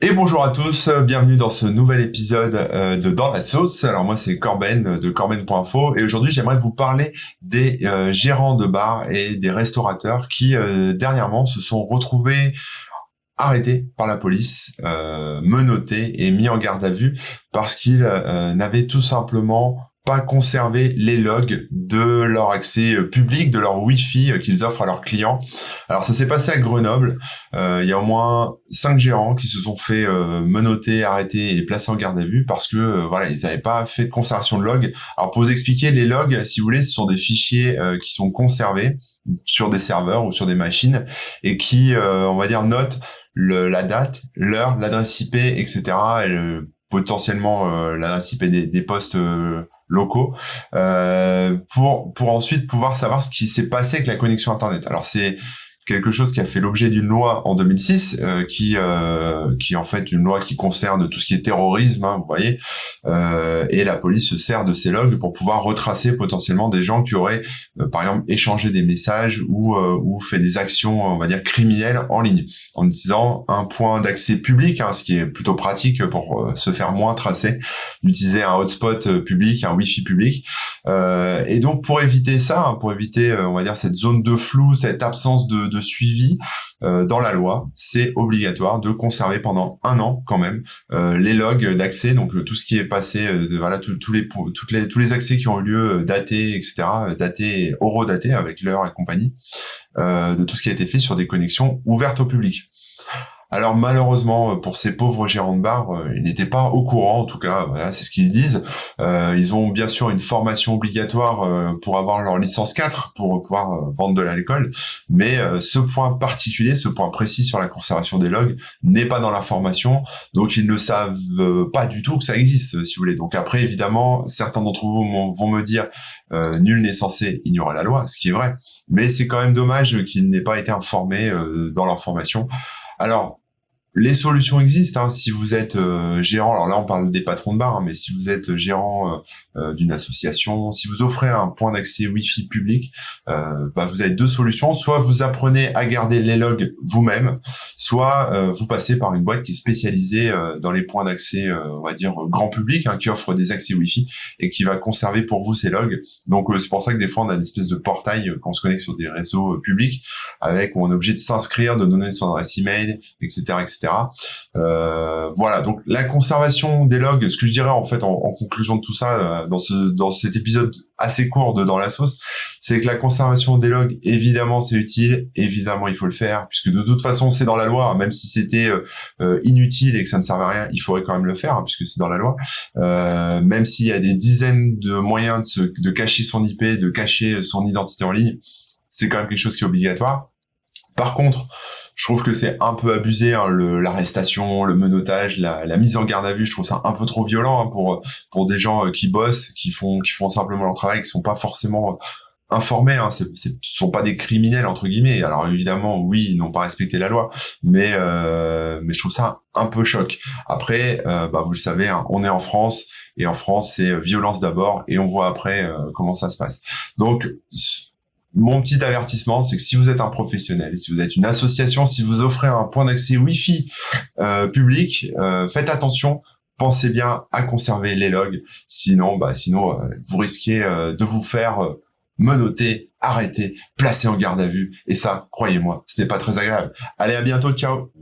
Et bonjour à tous, bienvenue dans ce nouvel épisode de Dans la sauce. Alors moi c'est Corben de Corben.info et aujourd'hui j'aimerais vous parler des gérants de bars et des restaurateurs qui dernièrement se sont retrouvés arrêtés par la police, menottés et mis en garde à vue parce qu'ils n'avaient tout simplement pas conservé les logs de leur accès public, de leur Wi-Fi qu'ils offrent à leurs clients. Alors ça s'est passé à Grenoble. Il y a au moins 5 gérants qui se sont fait menotter, arrêter et placer en garde à vue parce que voilà, ils n'avaient pas fait de conservation de logs. Alors pour vous expliquer, les logs, si vous voulez, ce sont des fichiers qui sont conservés sur des serveurs ou sur des machines et qui, on va dire, notent la date, l'heure, l'adresse IP, etc. Et potentiellement l'adresse IP des postes locaux pour ensuite pouvoir savoir ce qui s'est passé avec la connexion Internet. Alors c'est quelque chose qui a fait l'objet d'une loi en 2006, qui est en fait une loi qui concerne tout ce qui est terrorisme, hein, vous voyez, et la police se sert de ces logs pour pouvoir retracer potentiellement des gens qui auraient, par exemple, échangé des messages ou fait des actions, on va dire, criminelles en ligne, en utilisant un point d'accès public, hein, ce qui est plutôt pratique pour se faire moins tracer, d'utiliser un hotspot public, un Wi-Fi public. Et donc pour éviter ça, hein, pour éviter, on va dire, cette zone de flou, cette absence de suivi dans la loi, c'est obligatoire de conserver pendant 1 an quand même les logs d'accès, donc tout ce qui est passé, voilà, tous les accès qui ont eu lieu datés, etc., datés, horodatés avec l'heure et compagnie, de tout ce qui a été fait sur des connexions ouvertes au public. Alors malheureusement pour ces pauvres gérants de bar, ils n'étaient pas au courant, en tout cas, voilà, c'est ce qu'ils disent. Ils ont bien sûr une formation obligatoire pour avoir leur licence 4 pour pouvoir vendre de l'alcool, mais ce point particulier, ce point précis sur la conservation des logs n'est pas dans la formation, donc ils ne savent pas du tout que ça existe, si vous voulez. Donc après, évidemment, certains d'entre vous vont me dire nul n'est censé ignorer la loi, ce qui est vrai, mais c'est quand même dommage qu'ils n'aient pas été informés dans leur formation. Alors, les solutions existent, hein. Si vous êtes gérant, alors là on parle des patrons de bar, hein, mais si vous êtes gérant d'une association, si vous offrez un point d'accès Wi-Fi public, vous avez deux solutions. Soit vous apprenez à garder les logs vous-même, soit vous passez par une boîte qui est spécialisée dans les points d'accès, on va dire grand public, hein, qui offre des accès Wi-Fi et qui va conserver pour vous ces logs. Donc c'est pour ça que des fois on a une espèce de portail quand on se connecte sur des réseaux publics, avec où on est obligé de s'inscrire, de donner son adresse email, etc., etc. Voilà, donc la conservation des logs, ce que je dirais en fait en conclusion de tout ça, dans cet épisode assez court de Dans la sauce, c'est que la conservation des logs, évidemment c'est utile, évidemment il faut le faire, puisque de toute façon c'est dans la loi, hein, même si c'était inutile et que ça ne servait à rien, il faudrait quand même le faire, hein, puisque c'est dans la loi, même s'il y a des dizaines de moyens de cacher son IP, de cacher son identité en ligne, c'est quand même quelque chose qui est obligatoire. Par contre, je trouve que c'est un peu abusé, hein, l'arrestation, le menottage, la mise en garde à vue. Je trouve ça un peu trop violent, hein, pour des gens qui bossent, qui font simplement leur travail, qui sont pas forcément informés. Hein, ce sont pas des criminels entre guillemets. Alors évidemment, oui, ils n'ont pas respecté la loi, mais je trouve ça un peu choc. Après, vous le savez, hein, on est en France et en France c'est violence d'abord et on voit après comment ça se passe. Donc mon petit avertissement, c'est que si vous êtes un professionnel, si vous êtes une association, si vous offrez un point d'accès Wi-Fi public, faites attention, pensez bien à conserver les logs, sinon vous risquez de vous faire menotter, arrêter, placer en garde à vue, et ça, croyez-moi, ce n'est pas très agréable. Allez, à bientôt, ciao.